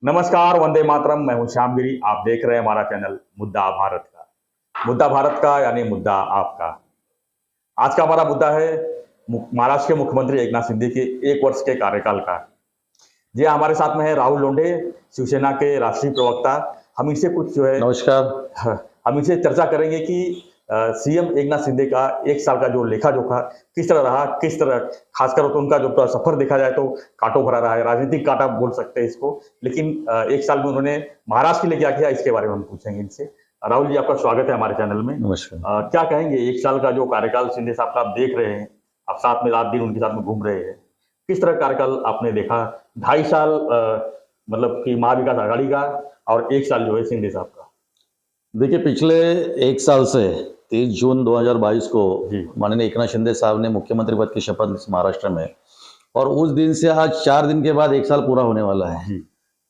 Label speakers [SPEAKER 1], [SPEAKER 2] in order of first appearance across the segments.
[SPEAKER 1] नमस्कार, वंदे मातरम। मैं हूं श्यामगिरी। आप देख रहे हैं हमारा चैनल मुद्दा भारत का। मुद्दा भारत का यानी मुद्दा आपका। आज का हमारा मुद्दा है महाराष्ट्र के मुख्यमंत्री एकनाथ शिंदे के 1 वर्ष के कार्यकाल का। जी हाँ, हमारे साथ में है राहुल लोंढे, शिवसेना के राष्ट्रीय प्रवक्ता। हम इनसे कुछ जो है
[SPEAKER 2] नमस्कार।
[SPEAKER 1] हम इनसे चर्चा करेंगे कि सीएम एकनाथ शिंदे का 1 साल का जो लेखा जोखा किस तरह रहा, किस तरह खासकर तो उनका जो सफर देखा जाए तो कांटों भरा रहा है, राजनीतिक कांटा बोल सकते हैं इसको। लेकिन 1 साल में उन्होंने महाराष्ट्र के लिए क्या किया, इसके बारे में हम पूछेंगे इनसे। राहुल जी, आपका स्वागत है हमारे चैनल में।
[SPEAKER 2] नमस्कार।
[SPEAKER 1] क्या कहेंगे 1 साल का जो कार्यकाल शिंदे साहब का आप देख रहे हैं, आप साथ में रात दिन उनके साथ में घूम रहे हैं, किस तरह कार्यकाल आपने देखा? 2.5 साल मतलब कि महाविकास आघाड़ी का और 1 साल जो है शिंदे साहब का।
[SPEAKER 2] देखिए, पिछले 1 साल से 30 जून 2022 को माननीय एकनाथ शिंदे साहब ने मुख्यमंत्री पद की शपथ ली महाराष्ट्र में, और उस दिन से आज 4 दिन के बाद 1 साल पूरा होने वाला है।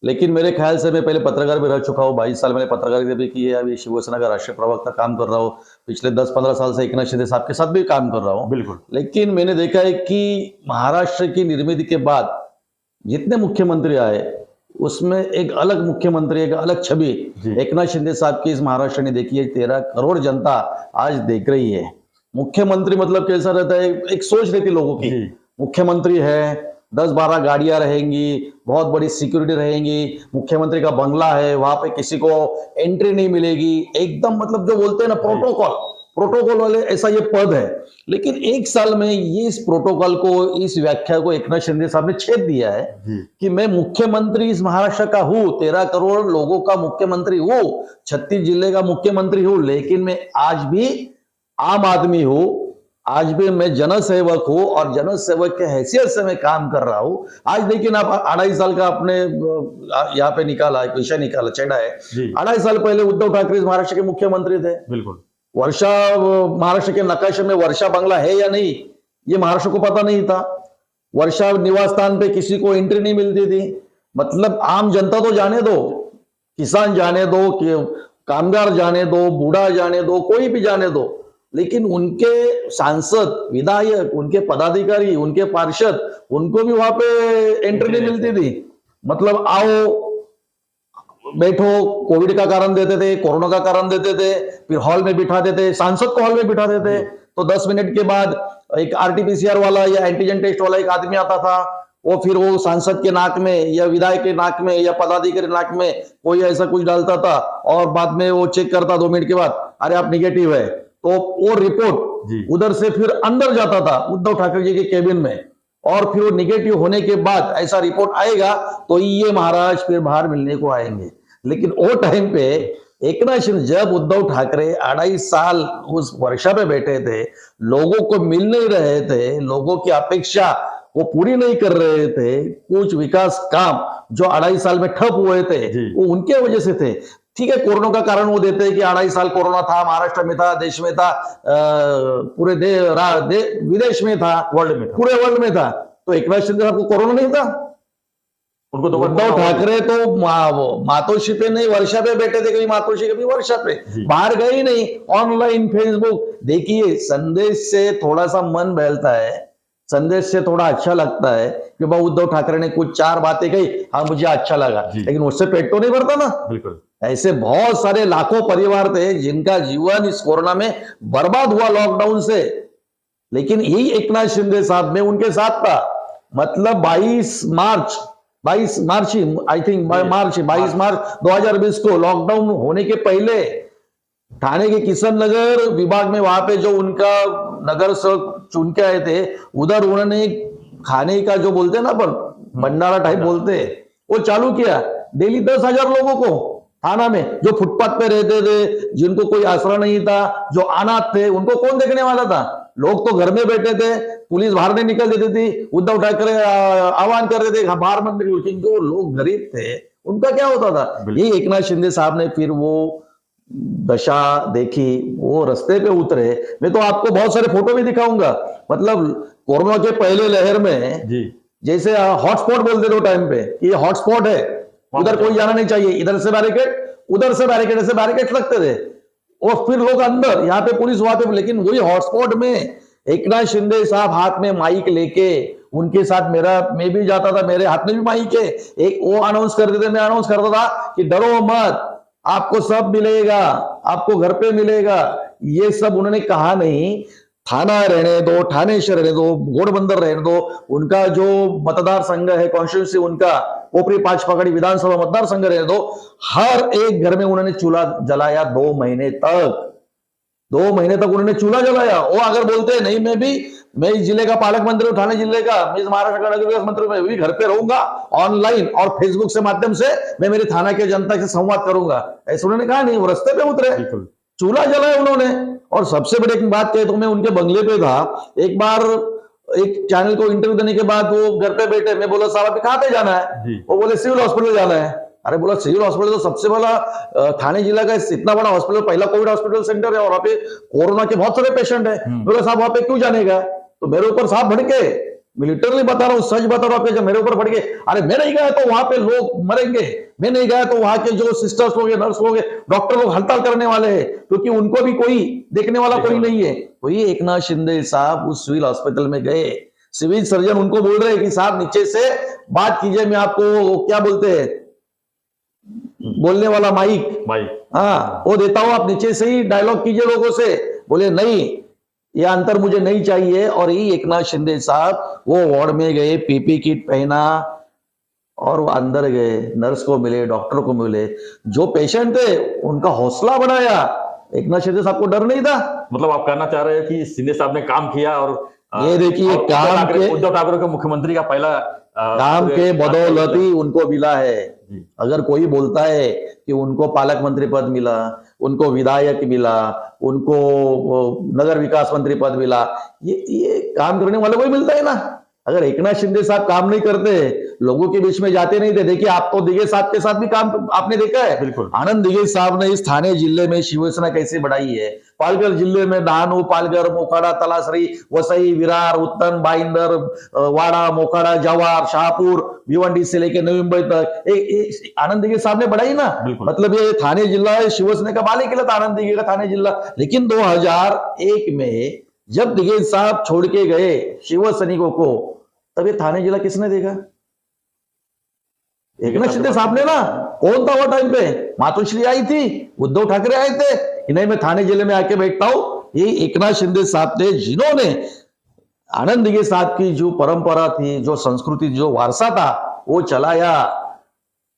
[SPEAKER 2] लेकिन मेरे ख्याल से मैं पहले पत्रकार भी रह चुका हूँ, 22 साल मैंने पत्रकारिता भी की है, अभी शिवसेना का राष्ट्रीय प्रवक्ता काम कर रहा हूँ, पिछले 10-15 साल से एकनाथ शिंदे साहब के साथ भी काम कर रहा हूँ।
[SPEAKER 1] बिल्कुल।
[SPEAKER 2] लेकिन मैंने देखा है कि महाराष्ट्र की निर्मित के बाद जितने मुख्यमंत्री आए उसमें एक अलग मुख्यमंत्री, एक अलग छवि एकनाथ शिंदे साहब की इस महाराष्ट्र ने देखी है। 13 करोड़ जनता आज देख रही है। मुख्यमंत्री मतलब कैसा रहता है, एक सोच रहती लोगों की। मुख्यमंत्री है, 10-12 गाड़ियां रहेंगी, बहुत बड़ी सिक्योरिटी रहेंगी, मुख्यमंत्री का बंगला है, वहां पे किसी को एंट्री नहीं मिलेगी, एकदम मतलब जो बोलते हैं ना प्रोटोकॉल वाले, ऐसा ये पद है। लेकिन 1 साल में ये इस प्रोटोकॉल को, इस व्याख्या को एकनाथ शिंदे साहब ने छेद दिया है कि मैं मुख्यमंत्री इस महाराष्ट्र का हूं, 13 करोड़ लोगों का मुख्यमंत्री हूं, 36 जिले का मुख्यमंत्री हूं, लेकिन मैं आज भी आम आदमी हूं, आज भी मैं जनसेवक हूं और जनसेवक के हैसियत से मैं काम कर रहा हूं। आज देखिए ना, आप 2.5 साल का आपने यहाँ पे निकाला है, विषय निकाला, चढ़ा है। 2.5 साल पहले उद्धव ठाकरे महाराष्ट्र के मुख्यमंत्री थे।
[SPEAKER 1] बिल्कुल।
[SPEAKER 2] वर्षा, महाराष्ट्र के नकाशे में वर्षा बंगला है या नहीं, ये महाराष्ट्र को पता नहीं था। वर्षा निवास स्थान पे किसी को एंट्री नहीं मिलती थी। मतलब आम जनता तो जाने दो, किसान जाने दो, कामगार जाने दो, बूढ़ा जाने दो, कोई भी जाने दो, लेकिन उनके सांसद, विधायक, उनके पदाधिकारी, उनके पार्षद, उनको भी वहां पे एंट्री नहीं मिलती थी। मतलब आओ बैठो, कोविड का कारण देते थे, कोरोना का कारण देते थे, फिर हॉल में बिठा देते, सांसद को हॉल में बिठा देते, तो 10 मिनट के बाद एक आरटीपीसीआर वाला या एंटीजन टेस्ट वाला एक आदमी आता था, वो फिर वो सांसद के नाक में या विधायक के नाक में या पदाधिकारी नाक में कोई ऐसा कुछ डालता था, और बाद में वो चेक करता 2 मिनट के बाद, अरे आप निगेटिव है, तो वो रिपोर्ट उधर से फिर अंदर जाता था उद्धव ठाकरे जी के केबिन में, और फिर वो निगेटिव होने के बाद ऐसा रिपोर्ट आएगा तो ये महाराज फिर बाहर मिलने को आएंगे। लेकिन वो टाइम पे एकनाथ शिंदे, जब उद्धव ठाकरे 2.5 साल उस वर्षा पे बैठे थे, लोगों को मिल नहीं रहे थे, लोगों की अपेक्षा वो पूरी नहीं कर रहे थे, कुछ विकास काम जो 2.5 साल में ठप हुए थे वो उनके वजह से थे। ठीक है, कोरोना का कारण वो देते हैं कि 2.5 साल कोरोना था, महाराष्ट्र में था, देश में था, पूरे विदेश में था, वर्ल्ड में था, पूरे वर्ल्ड में था। तो एकनाथ शिंदे साहब को कोरोना नहीं था? उनको तो उद्धव ठाकरे तो मातोश्री पे नहीं, वर्षा पे बैठे थे, कभी मातोश्री कभी वर्षा पे, बाहर गए ही नहीं। ऑनलाइन फेसबुक देखिए, संदेश से थोड़ा सा मन बहलता है, संदेश से थोड़ा अच्छा लगता है कि भाई उद्धव ठाकरे ने कुछ 4 बातें कही, हाँ मुझे अच्छा लगा, लेकिन उससे पेट तो नहीं भरता ना। बिल्कुल। ऐसे बहुत सारे लाखों परिवार थे जिनका जीवन इस कोरोना में बर्बाद हुआ लॉकडाउन से, लेकिन यही एकनाथ शिंदे साहब में उनके साथ था। मतलब 22 मार्च 2020 को लॉकडाउन होने के पहले ठाणे के किशन नगर विभाग में, वहां पे जो उनका नगर सेवक चुन के आए थे, उधर उन्होंने खाने का जो बोलते हैं ना अपन भंडारा टाइप बोलते, वो चालू किया। डेली 10,000 लोगों को थाना में, जो फुटपाथ पे रहते थे, जिनको कोई आसरा नहीं था, जो अनाथ थे, उनको कौन देखने वाला था? लोग तो घर में बैठे थे, पुलिस बाहर नहीं निकल देती थी, उद्धव ठाकरे आह्वान कर रहे थे बाहर मत निकलो, क्योंकि लोग गरीब थे, उनका क्या होता था? ये एकनाथ शिंदे साहब ने फिर वो दशा देखी, वो रास्ते पे उतरे। मैं तो आपको बहुत सारे फोटो भी दिखाऊंगा। मतलब कोरोना के पहले लहर में जैसे हॉटस्पॉट बोलते थे टाइम पे, ये हॉटस्पॉट है, उधर कोई जाना नहीं चाहिए, इधर से बैरिकेड, उधर से बैरिकेड, ऐसे बैरिकेड लगते थे, और फिर लोग अंदर, यहाँ पे पुलिस वहां पे। लेकिन वही हॉटस्पॉट में एकनाथ शिंदे साहब हाथ में माइक लेके उनके साथ मैं भी जाता था, मेरे हाथ में भी माइक है, एक वो अनाउंस करते थे, मैं अनाउंस करता था कि डरो मत, आपको सब मिलेगा, आपको घर पे मिलेगा। ये सब उन्होंने कहा नहीं। थाना रहने दो, ठाणे शहर रहने दो, घोड़बंदर रहने दो, उनका जो मतदार संघ है, कॉन्स्टिट्यूंसी उनका कोपरी पांच पकड़ी विधानसभा मतदार संघ रहने दो, हर एक घर में उन्होंने चूल्हा जलाया 2 महीने तक। 2 महीने तक उन्होंने चूल्हा जलाया। वो अगर बोलते हैं नहीं, मैं इस जिले का पालक मंत्री हूं, ठाणे जिले का, मैं इस महाराष्ट्र का नगर विकास मंत्री, मैं भी घर पे रहूंगा, ऑनलाइन और फेसबुक से माध्यम से मैं मेरे थाना के जनता से संवाद करूंगा, ऐसे उन्होंने कहा नहीं। वो रास्ते पे उतरे, चूल्हा जलाया उन्होंने। और सबसे बड़ी एक बात कहे तो मैं उनके बंगले पे था एक बार, एक चैनल को इंटरव्यू देने के बाद वो घर पे बैठे, मैं बोला साहब अभी कहाँ पे जाना है? वो बोले सिविल हॉस्पिटल जाना है। अरे बोला सिविल हॉस्पिटल तो सबसे बड़ा थाने जिला का इतना बड़ा हॉस्पिटल, पहला कोविड हॉस्पिटल सेंटर है और वहां पे कोरोना के बहुत सारे पेशेंट है। बोला साहब वहां पे क्यों जाने का? तो मेरे ऊपर साहब भड़के, लिटरली बता रहा हूँ, सच बता रहा हूँ, जब मेरे ऊपर भड़के, अरे मैं नहीं गया तो वहां पे लोग मरेंगे, मैं नहीं गया तो वहां के जो सिस्टर्स लोग, नर्स लोग, डॉक्टर लोग हड़ताल करने वाले हैं, क्योंकि उनको भी कोई देखने वाला कोई नहीं है। तो ये एकनाथ शिंदे साहब उस सिविल हॉस्पिटल में गए, सिविल सर्जन उनको बोल रहे हैं कि साहब नीचे से बात कीजिए, मैं आपको क्या बोलते हैं बोलने वाला माइक, हाँ वो देता हूं, आप नीचे से ही डायलॉग कीजिए लोगों से। बोले नहीं, ये अंतर मुझे नहीं चाहिए। और ये एकनाथ शिंदे साहब वो वार्ड में गए, पीपी किट पहना और वो अंदर गए, नर्स को मिले, डॉक्टर को मिले, जो पेशेंट थे उनका हौसला बढ़ाया। एकनाथ शिंदे साहब को डर नहीं था।
[SPEAKER 1] मतलब आप कहना चाह रहे हैं कि शिंदे साहब ने काम किया और
[SPEAKER 2] ये देखिए काम के,
[SPEAKER 1] उद्धव ठाकरे को मुख्यमंत्री का पहला
[SPEAKER 2] काम के बदौलत ही उनको मिला है। अगर कोई बोलता है कि उनको पालक मंत्री पद मिला, उनको विधायक मिला, उनको नगर विकास मंत्री पद मिला, ये काम करने वाले को ही मिलता है ना। अगर एकनाथ शिंदे साहब काम नहीं करते, लोगों के बीच में जाते नहीं थे, देखिए आप तो दिघे साहब के साथ भी काम आपने देखा है।
[SPEAKER 1] बिल्कुल,
[SPEAKER 2] आनंद दिघे साहब ने इस थाने जिले में शिवसेना कैसे बढ़ाई है। पालघर जिले में डहाणू, पालघर, मोखाडा, तलासरी, वसई, विरार, उत्तन, भाईंदर, वाड़ा, मोखाडा, जवार, शाहपुर, भिवंडी से लेकर नवी मुंबई तक आनंद दिघे साहब ने बढ़ाई ना। मतलब ये थाने जिला है, शिवसेना का बालेकिल्ला था आनंद दिघे का थाने जिला। लेकिन 2001 में जब दिघे साहब छोड़ के गए शिव सैनिकों को, तब ये थाने जिला किसने देखा? एकनाथ शिंदे साहब ने ना। कौन था वो टाइम पे? मातोश्री आई थी, उद्धव ठाकरे आए थे कि नहीं मैं थाने जिले में आके बैठता हूं। ये एकनाथ शिंदे साहब थे जिन्होंने आनंद दिघे साहब की जो परंपरा थी, जो संस्कृति, जो वारसा था, वो चलाया।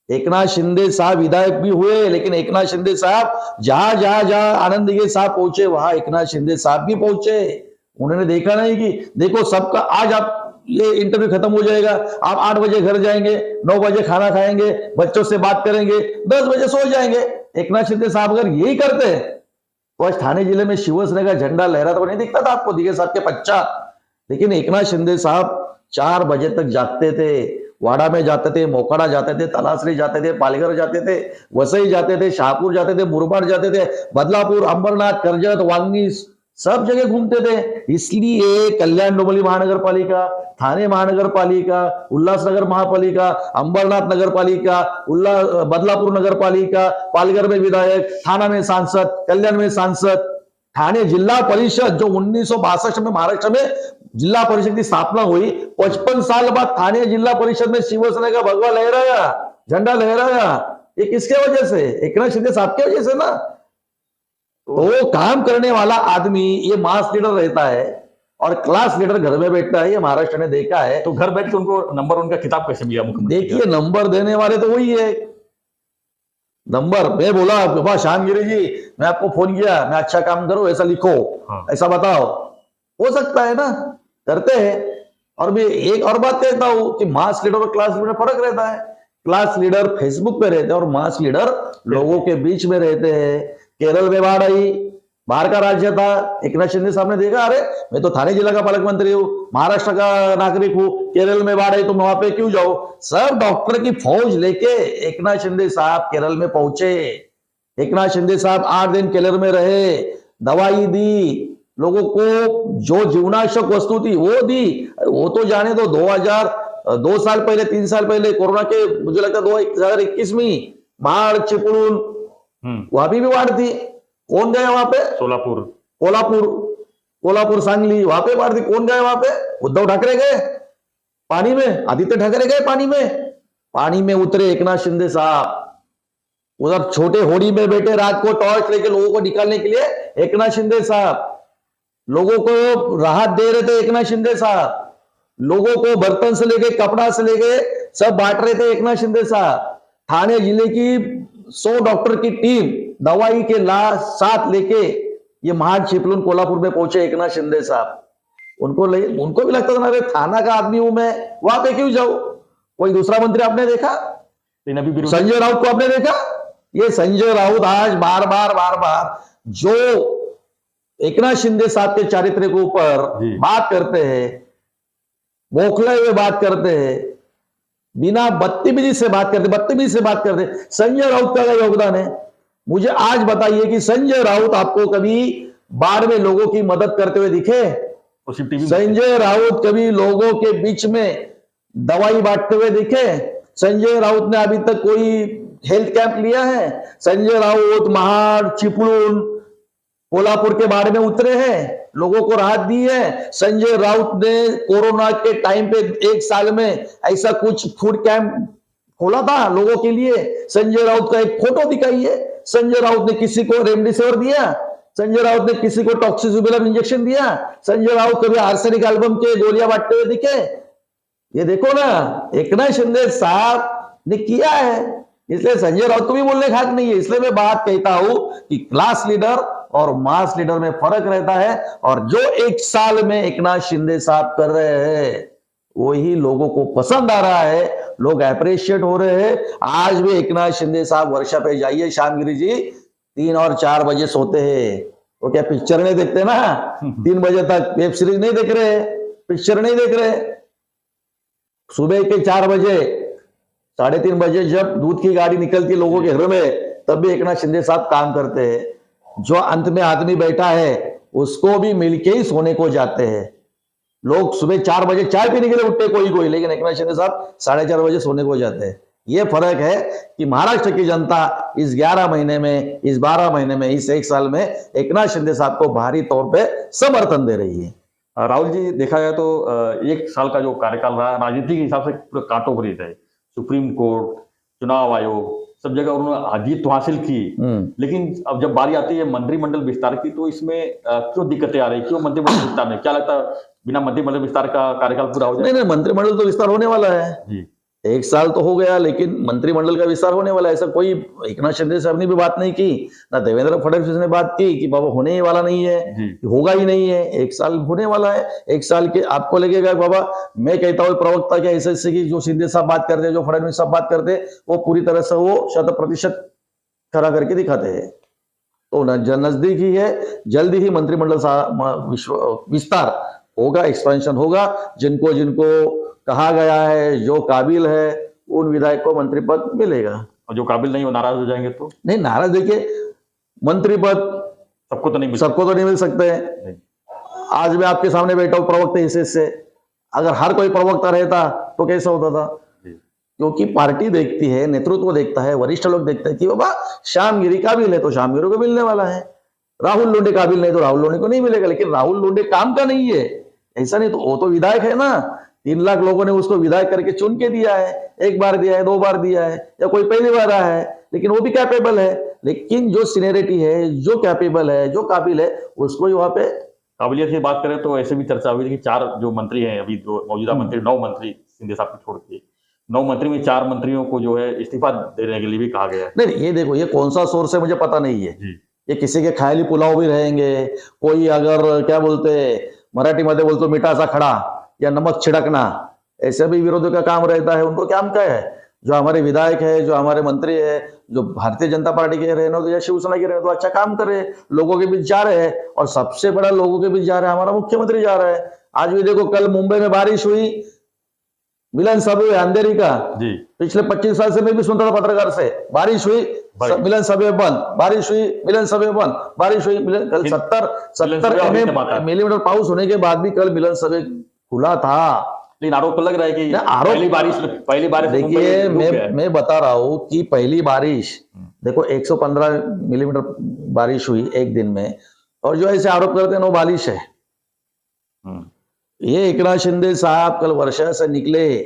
[SPEAKER 2] एकनाथ शिंदे साहब विधायक भी हुए, लेकिन एकनाथ शिंदे साहब जहां आनंद दिघे साहब पहुंचे, वहां एकनाथ शिंदे साहब भी पहुंचे। उन्होंने देखा नहीं कि देखो सबका, आज आप ये इंटरव्यू खत्म हो जाएगा, आप 8 बजे घर जाएंगे, 9 बजे खाना खाएंगे, बच्चों से बात करेंगे, 10 बजे सो जाएंगे। एकनाथ शिंदे साहब अगर यही करते तो आज थाने जिले में शिवसेना का झंडा लहराता नहीं दिखता था आपको दिघे साहब के पश्चात। लेकिन एकनाथ शिंदे साहब 4 बजे तक जागते थे, वाड़ा में जाते थे, मोखाड़ा जाते थे, तलासरी जाते थे, पालघर जाते थे, वसई जाते थे, शाहपुर जाते थे, मुरबाड जाते थे, बदलापुर, अंबरनाथ, कर्जत, वांगी, सब जगह घूमते थे। इसलिए कल्याण डोंबिवली महानगर पालिका, थाने महानगर पालिका, उल्लासनगर महापालिका, अंबरनाथ नगर पालिका, बदलापुर नगर पालिका, पालघर में विधायक, थाना में सांसद, कल्याण में सांसद, थाने जिला परिषद जो 1962 में महाराष्ट्र में जिला परिषद की स्थापना हुई, 55 साल बाद थाने जिला परिषद में शिवसेना का भगवा लहराया, झंडा लहराया। ये किसके वजह से? एकनाथ शिंदे साहब की वजह से ना। तो काम करने वाला आदमी ये मास लीडर रहता है और क्लास लीडर घर में बैठता है, ये महाराष्ट्र ने देखा है।
[SPEAKER 1] तो घर बैठ के उनको नंबर, उनका खिताब कैसे मिला मुख्यमंत्री?
[SPEAKER 2] देखिए नंबर देने वाले तो वही है। नंबर मैं बोला बाबा श्यामगिरी जी, मैं आपको फोन किया, मैं अच्छा काम करूं ऐसा लिखो, ऐसा बताओ, हो सकता है ना, करते हैं। और मैं एक और बात कहता हूं कि मास लीडर और क्लास लीडर फर्क रहता है। क्लास लीडर फेसबुक पे रहते हैं और मास लीडर लोगों के बीच में रहते हैं। केरल में बाढ़ आई, बाहर का राज्य था, एकनाथ शिंदे साहब ने देखा अरे मैं तो थाने जिला का पालक मंत्री हूं, महाराष्ट्र का नागरिक हूं, केरल में बाढ़ आई तो मैं वहां पे क्यों जाऊं? सब डॉक्टर की फौज लेके एकनाथ शिंदे साहब केरल में पहुंचे। एकनाथ शिंदे साहब 8 दिन केरल में रहे, दवाई दी लोगों को, जो जीवनाशक वस्तु थी वो दी। वो तो जाने दो, 2 साल पहले, 3 साल पहले कोरोना के, मुझे लगता 2021 में बाढ़ चिपळूण, वहां भी बाढ़ थी। कौन गया वहां पे? कोल्हापुर, सांगली, वहां पे बाढ़ थी। कौन गया वहां पे? उद्धव ठाकरे गए। पानी में आदित्य ठाकरे गए, पानी में उतरे एकनाथ शिंदे साहब, उधर छोटे होड़ी में बैठे, रात को टॉर्च लेके लोगों को निकालने के लिए एकनाथ शिंदे साहब, लोगों को राहत दे रहे थे एकनाथ शिंदे साहब, लोगों को बर्तन से लेके कपड़ा से लेके सब बांट रहे थे एकनाथ शिंदे साहब। थाने जिले की 100 डॉक्टर की टीम दवाई के साथ लेके ये महाड चिपलून कोल्हापुर में पहुंचे एकनाथ शिंदे साहब। उनको भी लगता था ना, अरे थाना का आदमी हूं मैं, वहां पे क्यों जाऊं? कोई दूसरा मंत्री आपने देखा? संजय राउत को आपने देखा? ये संजय राउत आज बार बार जो एकनाथ शिंदे साहब के चारित्र के ऊपर बात करते हैं, बौखले हुए बात करते हैं, बिना बदतमीजी से बात करते, संजय राउत का योगदान है। मुझे आज बताइए कि संजय राउत आपको कभी बाढ़ में लोगों की मदद करते हुए दिखे? संजय राउत कभी लोगों के बीच में दवाई बांटते हुए दिखे? संजय राउत ने अभी तक कोई हेल्थ कैंप लिया है? संजय राउत महाड चिपलून कोल्हापुर के बारे में उतरे हैं, लोगों को राहत दी है? संजय राउत ने कोरोना के टाइम पे 1 साल में ऐसा कुछ फूड कैंप खोला था लोगों के लिए? संजय राउत का एक फोटो दिखाइए। संजय राउत ने किसी को रेमडेसिविर दिया? संजय राउत ने किसी को टॉक्सिजुबिलम इंजेक्शन दिया? संजय राउत कभी आर्सेनिक एल्बम के गोलियां बांटते हुए दिखे? ये देखो ना, एकनाथ शिंदे साहब ने किया है, इसलिए संजय राउत को भी बोलने का हक नहीं है। इसलिए मैं बात कहता हूं कि क्लास लीडर और मास लीडर में फर्क रहता है, और जो 1 साल में एकनाथ शिंदे साहब कर रहे हैं वही लोगों को पसंद आ रहा है, लोग अप्रिशिएट हो रहे हैं। आज भी एकनाथ शिंदे साहब वर्षा पे जाइए, श्यामगिरी जी 3 और 4 बजे सोते हैं। वो क्या पिक्चर नहीं देखते ना? 3 बजे तक वेब सीरीज नहीं देख रहे, पिक्चर नहीं देख रहे। सुबह के 4 बजे 3:30 बजे जब दूध की गाड़ी निकलती है लोगों के घर में, तब भी एकनाथ शिंदे साहब काम करते हैं। जो अंत में आदमी बैठा है उसको भी मिलके ही सोने को जाते हैं। लोग सुबह 4 बजे चाय पीने के लिए उठते कोई, लेकिन एकनाथ शिंदे साहब 4:30 बजे सोने को जाते हैं। यह फर्क है कि महाराष्ट्र की जनता इस 11 महीने में, इस 12 महीने में, इस 1 साल में एकनाथ शिंदे साहब को भारी तौर पे समर्थन दे रही है।
[SPEAKER 1] राहुल जी, देखा जाए तो 1 साल का जो कार्यकाल रहा, राजनीति के हिसाब से पूरा कांटों है। सुप्रीम कोर्ट, चुनाव आयोग, सब जगह उन्होंने जीत तो हासिल की, लेकिन अब जब बारी आती है मंत्रिमंडल विस्तार की, तो इसमें क्यों दिक्कतें आ रही? क्यों मंत्रिमंडल विस्तार में? क्या लगता है बिना मंत्रिमंडल विस्तार का कार्यकाल पूरा हो जाए?
[SPEAKER 2] नहीं, मंत्रिमंडल तो विस्तार होने वाला है जी। 1 साल तो हो गया, लेकिन मंत्रिमंडल का विस्तार होने वाला है। ऐसा कोई एकनाथ शिंदे साहब ने भी बात नहीं की, ना देवेंद्र फडणवीस ने बात की कि बाबा होने ही वाला नहीं है, होगा ही नहीं है। 1 साल होने वाला है। 1 साल के आपको लगेगा बाबा, मैं कहता हूँ प्रवक्ता के ऐसे की जो शिंदे साहब बात करते हैं, जो फडणवीस साहब बात करते हैं, वो पूरी तरह से वो 100% खड़ा करके दिखाते हैं। तो नजदीक ही है, जल्दी ही मंत्रिमंडल विस्तार होगा, एक्सपेंशन होगा। जिनको कहा गया है, जो काबिल है, उन विधायक को मंत्री पद मिलेगा,
[SPEAKER 1] और जो काबिल नहीं वो नाराज हो जाएंगे तो
[SPEAKER 2] नहीं। नाराज देखिए, मंत्री पद सबको तो नहीं मिल सकते हैं। आज मैं आपके सामने बैठा हूं प्रवक्ता हिस्से से, अगर हर कोई प्रवक्ता रहता तो कैसा होता था? क्योंकि पार्टी देखती है, नेतृत्व देखता है, वरिष्ठ लोग देखते हैं कि बाबा श्यामगिरी काबिल है तो श्यामगिरी को मिलने वाला है, राहुल लोंढे काबिल नहीं तो राहुल लोंढे को नहीं मिलेगा। लेकिन राहुल लोंढे काम का नहीं है, ऐसा नहीं, तो वो तो विधायक है ना। 3 लाख लोगों ने उसको विधायक करके चुन के दिया है, 1 बार दिया है, 2 बार दिया है, या कोई पहली बार आया है, लेकिन वो भी कैपेबल है। लेकिन जो सीनियरिटी है, जो कैपेबल है, जो काबिल है, उसको ही वहां पे
[SPEAKER 1] काबिलियत की बात करें तो ऐसे भी चर्चा हुई थी कि 4 जो मंत्री हैं अभी, जो मौजूदा मंत्री, 9 मंत्री शिंदे साहब को छोड़ के 9 मंत्री में 4 मंत्रियों को जो है इस्तीफा देने के लिए भी कहा गया है।
[SPEAKER 2] नहीं, ये देखो, ये कौन सा सोर्स है मुझे पता नहीं है। ये किसी के ख्याली पुलाव भी रहेंगे, कोई अगर क्या बोलते मराठी मध्ये बोलतो मिठाचा खड़ा या नमक छिड़कना, ऐसे भी विरोधियों का काम रहता है। उनको काम क्या है? जो हमारे विधायक है, जो हमारे मंत्री है, जो भारतीय जनता पार्टी के रहने तो या शिवसेना के रहने तो अच्छा काम कर रहे हैं, लोगों के बीच जा रहे हैं, और सबसे बड़ा लोगों के बीच जा रहा है हमारा मुख्यमंत्री जा रहा है। आज भी देखो, कल मुंबई में बारिश हुई, मिलन सभा अंधेरी का जी, पिछले 25 साल से मैं भी सुनता था पत्रकार से, बारिश हुई मिलन सभा बंद, बारिश हुई मिलन सभा बंद, बारिश हुई मिलन, कल 70 मिलीमीटर पाउस होने के बाद भी कल मिलन सभा खुला था।
[SPEAKER 1] लेकिन आरोप तो लग रहा है कि पहली बारिश
[SPEAKER 2] देखिए, मैं बता रहा हूं कि पहली बारिश देखो 115 मिलीमीटर बारिश हुई एक दिन में, और जो ऐसे आरोप करते हैं वो बारिश है। ये एकनाथ शिंदे साहब कल वर्षा से निकले,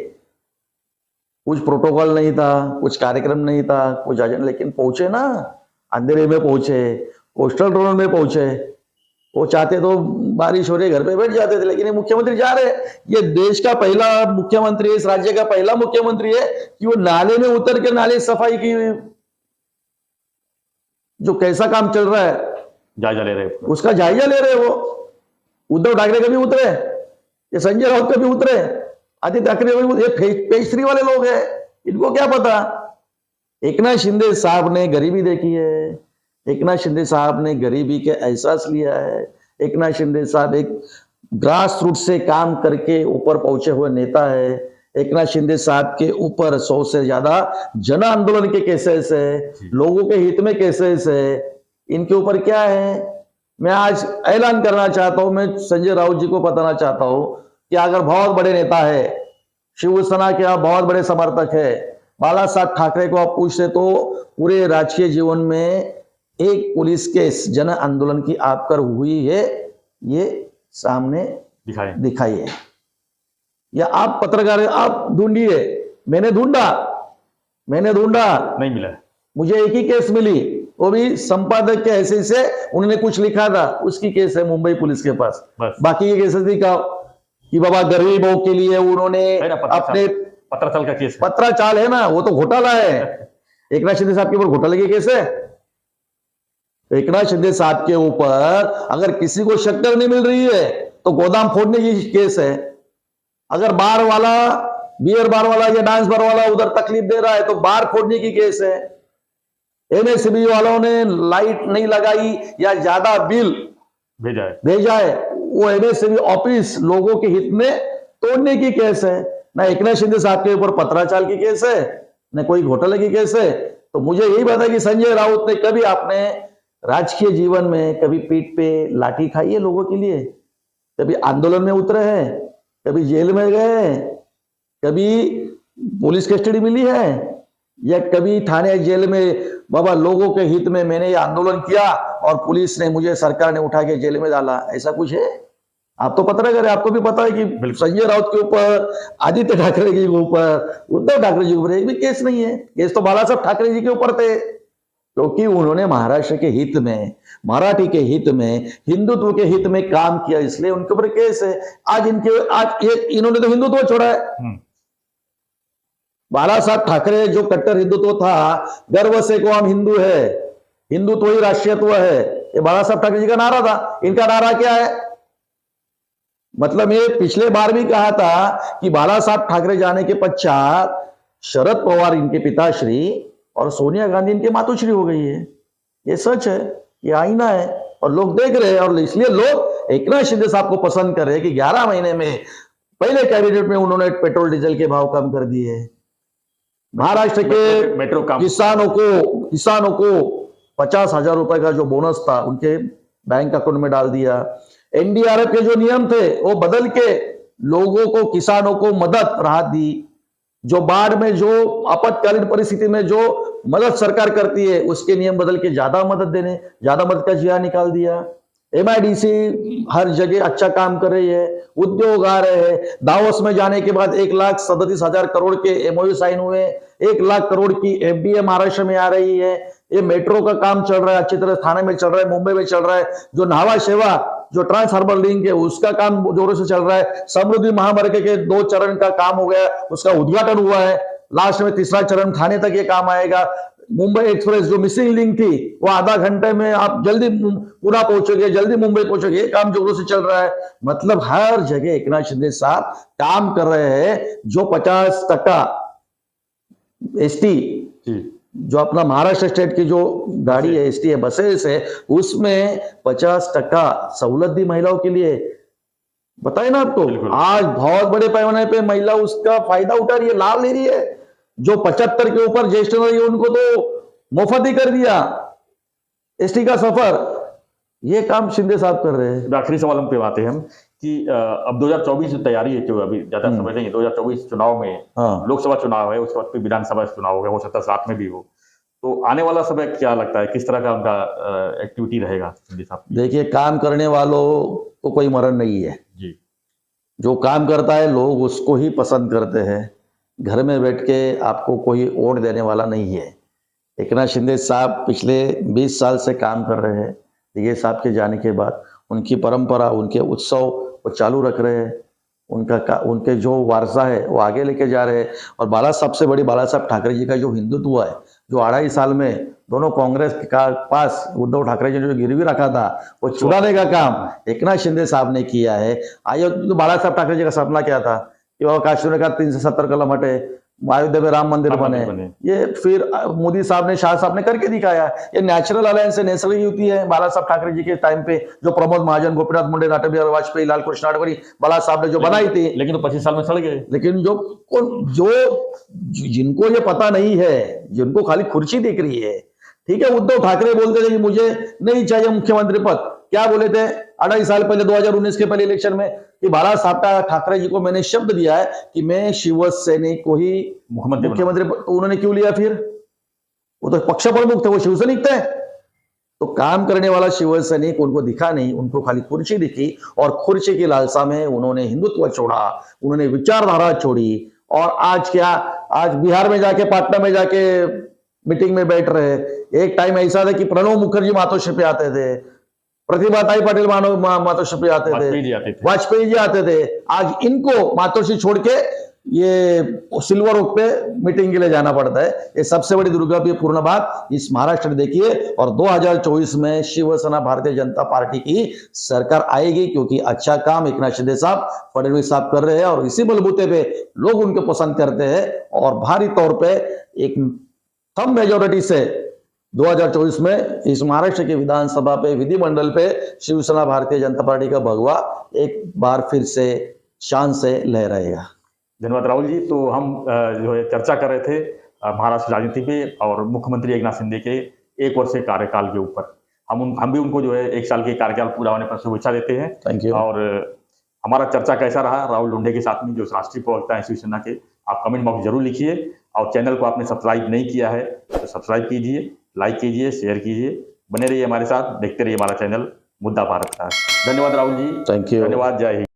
[SPEAKER 2] कुछ प्रोटोकॉल नहीं था, कुछ कार्यक्रम नहीं था, कुछ आयोजन, लेकिन पहुंचे ना, अंधेरे में पहुंचे, कोस्टल रोड में पहुंचे। वो चाहते तो बारिश हो रही घर पे बैठ जाते थे, लेकिन ये मुख्यमंत्री जा रहे। ये देश का पहला मुख्यमंत्री है, इस राज्य का पहला मुख्यमंत्री है कि वो नाले में उतर के नाले सफाई की, जो कैसा काम चल रहा है
[SPEAKER 1] जायजा ले रहे हैं।
[SPEAKER 2] उसका जायजा ले रहे। वो उद्धव ठाकरे कभी उतरे, ये संजय राउत कभी उतरे, आदित्य ठाकरे कभी, ये पेस्ट्री वाले लोग हैं, इनको क्या पता। एकनाथ शिंदे साहब ने गरीबी देखी है, एकनाथ शिंदे साहब ने गरीबी के एहसास लिया है। एकनाथ शिंदे साहब एक ग्रास रूट से काम करके ऊपर पहुंचे हुए नेता है। एकनाथ शिंदे साहब के ऊपर 100 से ज्यादा जन आंदोलन के केसेस है, लोगों के हित में केसेस है। इनके ऊपर क्या है, मैं आज ऐलान करना चाहता हूं, मैं संजय राउत जी को बताना चाहता हूं कि अगर बहुत बड़े नेता है, शिवसेना के आप बहुत बड़े समर्थक है, बाला साहब ठाकरे को आप पूछते तो पूरे राजकीय जीवन में एक पुलिस केस जन आंदोलन की आप कर हुई है, ये सामने दिखाइए, या आप पत्रकार आप ढूंढिए। मैंने ढूंढा
[SPEAKER 1] नहीं मिला,
[SPEAKER 2] मुझे एक ही केस मिली, वो भी संपादक के हैसियत से उन्होंने कुछ लिखा था, उसकी केस है मुंबई पुलिस के पास। बाकी ये केसेस दिखाओ कि बाबा गरीबों के लिए उन्होंने अपने
[SPEAKER 1] पत्राचाल का केस,
[SPEAKER 2] पत्राचाल है ना, वो तो घोटाला है। एकनाथ शिंदे साहब के ऊपर घोटाले की केस है। एकनाथ शिंदे साहब के ऊपर अगर किसी को शक्कर नहीं मिल रही है तो गोदाम फोड़ने की केस है। अगर बार वाला, बियर बार वाला या डांस बार वाला उधर तकलीफ दे रहा है तो बार फोड़ने की केस है। एमएसबी वालों ने लाइट नहीं लगाई या ज्यादा बिल भेजा है, वो एमएसबी ऑफिस लोगों के हित में तोड़ने की केस है। ना एकनाथ शिंदे साहब के ऊपर पत्राचाल की केस है, न कोई घोटाले की केस है। तो मुझे यही पता है कि संजय राउत ने कभी आपने राजकीय जीवन में कभी पीठ पे लाठी खाई है लोगों के लिए, कभी आंदोलन में उतरे हैं, कभी जेल में गए, कभी पुलिस कस्टडी मिली है, या कभी थाने जेल में बाबा लोगों के हित में मैंने ये आंदोलन किया और पुलिस ने मुझे, सरकार ने उठा के जेल में डाला, ऐसा कुछ है? आप तो पत्रकार है, आपको भी पता है कि संजय राउत के ऊपर, आदित्य ठाकरे के ऊपर, उद्धव ठाकरे जी के ऊपर एक भी केस नहीं है। केस तो बाला साहब ठाकरे जी के ऊपर थे, क्योंकि उन्होंने महाराष्ट्र के हित में, मराठी के हित में, हिंदुत्व के हित में काम किया, इसलिए उनके ऊपर केस है। आज इन्होंने तो हिंदुत्व छोड़ा है। बाला साहब ठाकरे जो कट्टर हिंदुत्व था, गर्व से को हम हिंदू है, हिंदुत्व ही राष्ट्रीयत्व है, ये बाला साहब ठाकरे जी का नारा था। इनका नारा क्या है? मतलब ये पिछले बार भी कहा था कि बाला साहब ठाकरे जाने के पश्चात शरद पवार इनके पिताश्री और सोनिया गांधी इनके मातुश्री हो गई है। ये सच है, ये आईना है और लोग देख रहे हैं, और इसलिए लोग एकनाथ शिंदे साहब को पसंद कर रहे हैं कि 11 महीने में पहले कैबिनेट में उन्होंने पेट्रोल डीजल के भाव कम कर दिए, महाराष्ट्र के
[SPEAKER 1] मेट्रो
[SPEAKER 2] किसानों को 50,000 रुपए का जो बोनस था उनके बैंक अकाउंट में डाल दिया। एनडीआरएफ के जो नियम थे वो बदल के लोगों को, किसानों को मदद राहत दी। जो बाढ़ में, जो आपातकालीन परिस्थिति में जो मदद सरकार करती है, उसके नियम बदल के ज्यादा मदद का जिया निकाल दिया। एमआईडीसी हर जगह अच्छा काम कर रही है, उद्योग आ रहे हैं। दावोस में जाने के बाद 1,37,000 करोड़ के एमओयू साइन हुए, 1 लाख करोड़ की एफडीए महाराष्ट्र में आ रही है। ये मेट्रो का काम चल रहा है अच्छी तरह, थाने में चल रहा है, मुंबई में चल रहा है। जो नावा शेवा, जो ट्रांस हार्बर लिंक है, उसका काम जोरों से चल रहा है। समृद्धि महामार्ग के 2 चरण का काम हो गया, उसका उद्घाटन हुआ है। लास्ट में 3रा चरण थाने तक ये काम आएगा। मुंबई एक्सप्रेस जो मिसिंग लिंक थी, वो आधा घंटे में आप जल्दी पूरा पहुंचोगे, जल्दी मुंबई पहुंचोगे, ये काम जोरों से चल रहा है। मतलब हर जगह एकनाथ शिंदे साहब काम कर रहे हैं। जो 50% एसटी, जो अपना महाराष्ट्र स्टेट की जो गाड़ी है, एसटी है, बसेस है, उसमें 50% सहूलत दी महिलाओं के लिए। बताए ना आपको, आज बहुत बड़े पैमाने पे महिला उसका फायदा उठा रही है, लाभ ले रही है। जो 75 के ऊपर ज्येष्ठ नागरिक, उनको तो मुफ्त ही कर दिया एसटी का सफर। ये काम शिंदे साहब कर रहे हैं।
[SPEAKER 1] आखिरी सवाल हम पे आते हैं हम कि अब 2024 की तैयारी है, क्यों अभी ज्यादा समय नहीं है। 2024 चुनाव में, लोकसभा चुनाव है, उसके बाद फिर विधानसभा चुनाव होगा, हो सकता है साथ में भी हो। तो आने वाला समय क्या लगता है, किस तरह का उनका एक्टिविटी रहेगा शिंदे साहब?
[SPEAKER 2] देखिए, काम करने वालों को कोई मरण नहीं है
[SPEAKER 1] जी।
[SPEAKER 2] जो काम करता है लोग उसको ही पसंद करते हैं। घर में बैठ के आपको कोई वोट देने वाला नहीं है। एकनाथ शिंदे साहब पिछले 20 साल से काम कर रहे हैं। दिघे साहब के जाने के बाद उनकी परंपरा, उनके उत्सव वो चालू रख रहे हैं। उनके जो वारसा है वो आगे लेके जा रहे हैं। और सबसे बड़ी बाला साहब ठाकरे जी का जो हिंदुत्व है, जो 2.5 साल में दोनों कांग्रेस का पास उद्धव ठाकरे जी ने जो गिरवी रखा था वो चुराने का काम एकनाथ शिंदे साहब ने किया है। तो बाला साहब ठाकरे जी का सपना क्या था कि वो काश्मीर का 370 कलम हटे, अयोध्या में राम मंदिर बने। ये फिर मोदी साहब ने, शाह साहब ने करके दिखाया। ये नेचुरल अलायंस है, नेचुरल युति है। बाला साहब ठाकरे जी के टाइम पे जो प्रमोद महाजन, गोपीनाथ मुंडे, अटल बिहारी वाजपेयी, लाल कृष्ण आडवाणी, बाला साहब ने जो बनाई थी,
[SPEAKER 1] लेकिन तो 25 साल में सड़ गए।
[SPEAKER 2] लेकिन जिनको ये पता नहीं है, जिनको खाली कुर्सी दिख रही है, ठीक है। उद्धव ठाकरे बोलते थे कि मुझे नहीं चाहिए मुख्यमंत्री पद। क्या बोले थे 2.5 साल पहले, 2019 के पहले इलेक्शन में, कि बाला साहब ठाकरे जी को मैंने शब्द दिया है कि मैं शिवसैनिक को ही मुख्यमंत्री। तो उन्होंने क्यों लिया फिर? वो तो पक्ष प्रमुख थे, वो शिवसैनिक थे। तो काम करने वाला शिवसैनिक उनको दिखा नहीं, उनको खाली कुर्सी दिखी। और कुर्सी की लालसा में उन्होंने हिंदुत्व छोड़ा, उन्होंने विचारधारा छोड़ी। और आज बिहार में जाके, पाटना में जाके मीटिंग में बैठ रहे। एक टाइम ऐसा था कि प्रणब मुखर्जी मातोश्री पे आते थे, प्रतिभा ताई पटेल मातोश्री पे आते थे, वाजपेयी जी आते थे। आज इनको मातोश्री छोड़ के ये सिल्वर ओक पे मीटिंग के लिए जाना पड़ता है। ये सबसे बड़ी दुर्भाग्यपूर्ण बात इस महाराष्ट्र में देखिए। और 2024 में शिवसेना भारतीय जनता पार्टी की सरकार आएगी, क्योंकि अच्छा काम एकनाथ शिंदे साहब, फडणवीस साहब कर रहे हैं। और इसी बलबूते पे लोग उनको पसंद करते हैं। और भारी तौर पे एक थंब मेजोरिटी से 2024 में इस महाराष्ट्र की विधानसभा पे, विधिमंडल पे शिवसेना भारतीय जनता पार्टी का भगवा एक बार फिर से शान से लहराएगा।
[SPEAKER 1] धन्यवाद राहुल जी। तो हम जो है चर्चा कर रहे थे महाराष्ट्र राजनीति पे और मुख्यमंत्री एकनाथ शिंदे के 1 वर्ष के कार्यकाल के ऊपर। हम भी उनको जो है 1 साल के कार्यकाल पूरा होने पर शुभेच्छा देते हैं।
[SPEAKER 2] Thank you.
[SPEAKER 1] और हमारा चर्चा कैसा रहा राहुल ढूंढे के साथ में, जो राष्ट्रीय प्रवक्ता है शिवसेना के, आप कमेंट बॉक्स जरूर लिखिए। और चैनल को आपने सब्सक्राइब नहीं किया है तो सब्सक्राइब कीजिए, लाइक कीजिए, शेयर कीजिए। बने रहिए हमारे साथ, देखते रहिए हमारा चैनल मुद्दा भारत का। धन्यवाद राहुल जी।
[SPEAKER 2] Thank you.
[SPEAKER 1] धन्यवाद। जय हिंद।